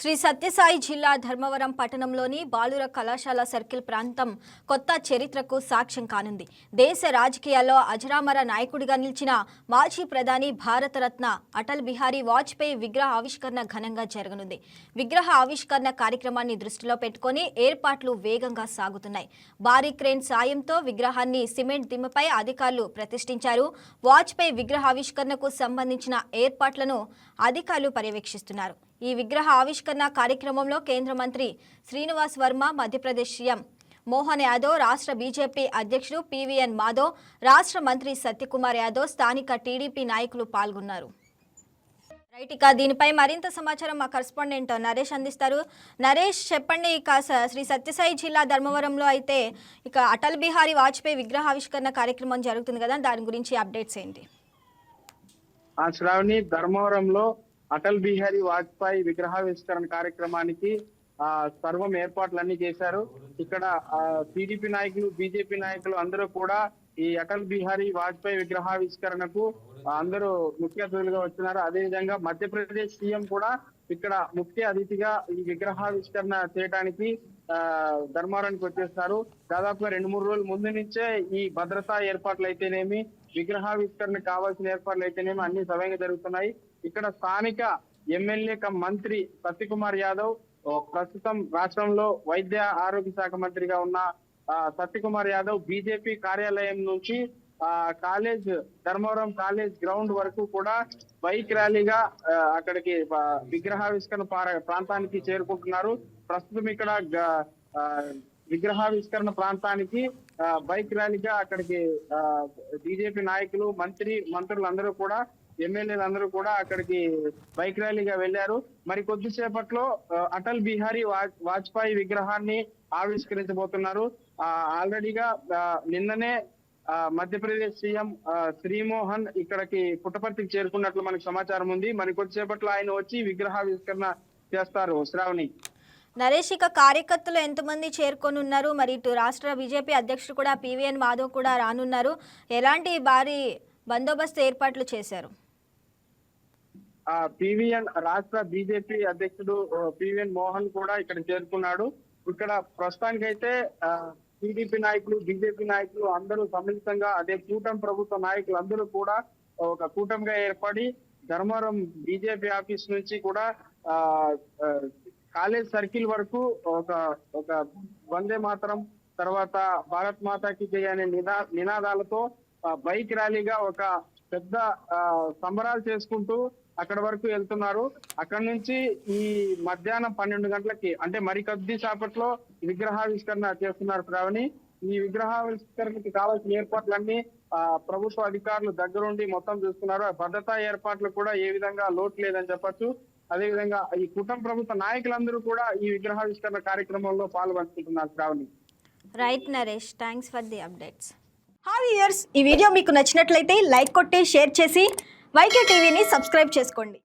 శ్రీ సత్యసాయి జిల్లా ధర్మవరం పట్టణంలోని బాలుర కళాశాల సర్కిల్ ప్రాంతం కొత్త చరిత్రకు సాక్ష్యం కానుంది. దేశ రాజకీయాల్లో అజరామర నాయకుడిగా నిలిచిన మాజీ ప్రధాని భారతరత్న అటల్ బిహారీ వాజ్పేయి విగ్రహ ఆవిష్కరణ ఘనంగా జరగనుంది. విగ్రహ ఆవిష్కరణ కార్యక్రమాన్ని దృష్టిలో పెట్టుకుని ఏర్పాట్లు వేగంగా సాగుతున్నాయి. భారీ క్రేన్ సాయంతో విగ్రహాన్ని సిమెంట్ దిమ్మపై అధికారులు ప్రతిష్ఠించారు. వాజ్పేయి విగ్రహ ఆవిష్కరణకు సంబంధించిన ఏర్పాట్లను అధికారులు పర్యవేక్షిస్తున్నారు. ఈ విగ్రహ ఆవిష్కరణ కార్యక్రమంలో కేంద్ర మంత్రి శ్రీనివాస్ వర్మ, మధ్యప్రదేశ్ సీఎం మోహన్ యాదవ్, రాష్ట్ర బీజేపీ అధ్యక్షుడు పీవీఎన్ మాధవ్, రాష్ట్ర మంత్రి సత్యకుమార్ యాదవ్, స్థానిక టీడీపీ నాయకులు పాల్గొన్నారు. రైట్, ఇక దీనిపై మరింత సమాచారం మా కరెస్పాండెంట్ నరేష్ అందిస్తారు. నరేష్, చెప్పండి. ఇక శ్రీ సత్యసాయి జిల్లా ధర్మవరంలో అయితే ఇక అటల్ బిహారీ వాజ్పేయి విగ్రహ ఆవిష్కరణ కార్యక్రమం జరుగుతుంది కదా, దాని గురించి అప్డేట్స్ ఏంటి? శ్రావణి, ధర్మవరంలో అటల్ బిహారీ వాజ్పేయి విగ్రహావిష్కరణ కార్యక్రమానికి సర్వం ఏర్పాట్లన్నీ చేశారు. ఇక్కడ టీడీపీ నాయకులు, బీజేపీ నాయకులు అందరూ కూడా ఈ అటల్ బిహారీ వాజ్పేయి విగ్రహావిష్కరణకు అందరూ ముఖ్య అతిథులుగా వచ్చినారు. అదేవిధంగా మధ్యప్రదేశ్ సీఎం కూడా ఇక్కడ ముఖ్య అతిథిగా ఈ విగ్రహావిష్కరణ చేయడానికి ధర్మవరానికి వచ్చేస్తారు. దాదాపుగా 2-3 రోజుల ముందు నుంచే ఈ భద్రతా ఏర్పాట్లు అయితేనేమి, విగ్రహావిష్కరణ కావాల్సిన ఏర్పాట్లు అయితేనేమి అన్ని సవ్యంగా జరుగుతున్నాయి. ఇక్కడ స్థానిక ఎమ్మెల్యే మంత్రి సత్యకుమార్ యాదవ్, ప్రస్తుతం రాష్ట్రంలో వైద్య ఆరోగ్య శాఖ మంత్రిగా ఉన్న సత్యకుమార్ యాదవ్ బీజేపీ కార్యాలయం నుంచి కాలేజ్, ధర్మవరం కాలేజ్ గ్రౌండ్ వరకు కూడా బైక్ ర్యాలీగా అక్కడికి విగ్రహావిష్కరణ ప్రాంతానికి చేరుకుంటున్నారు. ప్రస్తుతం ఇక్కడ విగ్రహావిష్కరణ ప్రాంతానికి బైక్ ర్యాలీగా అక్కడికి బీజేపీ నాయకులు, మంత్రులందరూ కూడా, ఎమ్మెల్యేలందరూ కూడా అక్కడికి బైక్ ర్యాలీగా వెళ్లారు. మరి కొద్దిసేపట్లో అటల్ బిహారీ వాజ్పేయి విగ్రహాన్ని ఆవిష్కరించబోతున్నారు. ఆల్రెడీగా నిన్ననే మధ్యప్రదేశ్ సీఎం శ్రీమోహన్ ఇక్కడికి పుట్టపర్తికి చేరుకున్నట్లు మనకు సమాచారం ఉంది. మరి కొద్దిసేపట్లో ఆయన వచ్చి విగ్రహావిష్కరణ చేస్తారు. శ్రావణి, నరేష్, ఇక కార్యకర్తలు ఎంతమంది చేరుకొని ఉన్నారు? మరి ఇటు రాష్ట్ర బీజేపీ అధ్యక్షుడు కూడా పీవీఎన్ మాధవ్ కూడా రానున్నారు. ఎలాంటి భారీ బందోబస్తు ఏర్పాట్లు చేశారు? పీవీఎన్ రాష్ట్ర బీజేపీ అధ్యక్షుడు పీవీఎన్ మోహన్ కూడా ఇక్కడ చేరుకున్నాడు. ఇక్కడ ప్రస్తుతానికైతే టీడీపీ నాయకులు, బీజేపీ నాయకులు అందరూ సమ్మిళితంగా, అదే కూటమి ప్రభుత్వ నాయకులు అందరూ కూడా ఒక కూటమిగా ఏర్పడి ధర్మవరం బీజేపీ ఆఫీస్ నుంచి కూడా కాలేజ్ సర్కిల్ వరకు ఒక వందే మాతరం, తర్వాత భారత్ మాతాకి జై అనే నినాదాలతో బైక్ ర్యాలీగా ఒక పెద్ద సంబరాలు చేసుకుంటూ అక్కడ వరకు వెళ్తున్నారు. అక్కడ నుంచి ఈ మధ్యాహ్నం 12 గంటలకి, అంటే మరికొద్ది సేపట్లో విగ్రహావిష్కరణ చేస్తున్నారు. శ్రావణి, ఈ విగ్రహావిష్కరణకి కావాల్సిన ఏర్పాట్లన్నీ ప్రభుత్వ అధికారులు దగ్గరుండి మొత్తం చూస్తున్నారు. భద్రతా ఏర్పాట్లు కూడా ఏ విధంగా లోటు లేదని చెప్పొచ్చు. అదేవిధంగా ఈ కుటుంబ ప్రభుత్వ నాయకులందరూ కూడా ఈ విగ్రహావిష్కరణ కార్యక్రమంలో పాల్గొంటున్నారు. Sravani, right Naresh, thanks for the updates. Hi viewers, ఈ వీడియో మీకు నచ్చినట్లయితే లైక్ కొట్టి షేర్ చేసి వైకే టీవీని సబ్స్క్రైబ్ చేసుకోండి.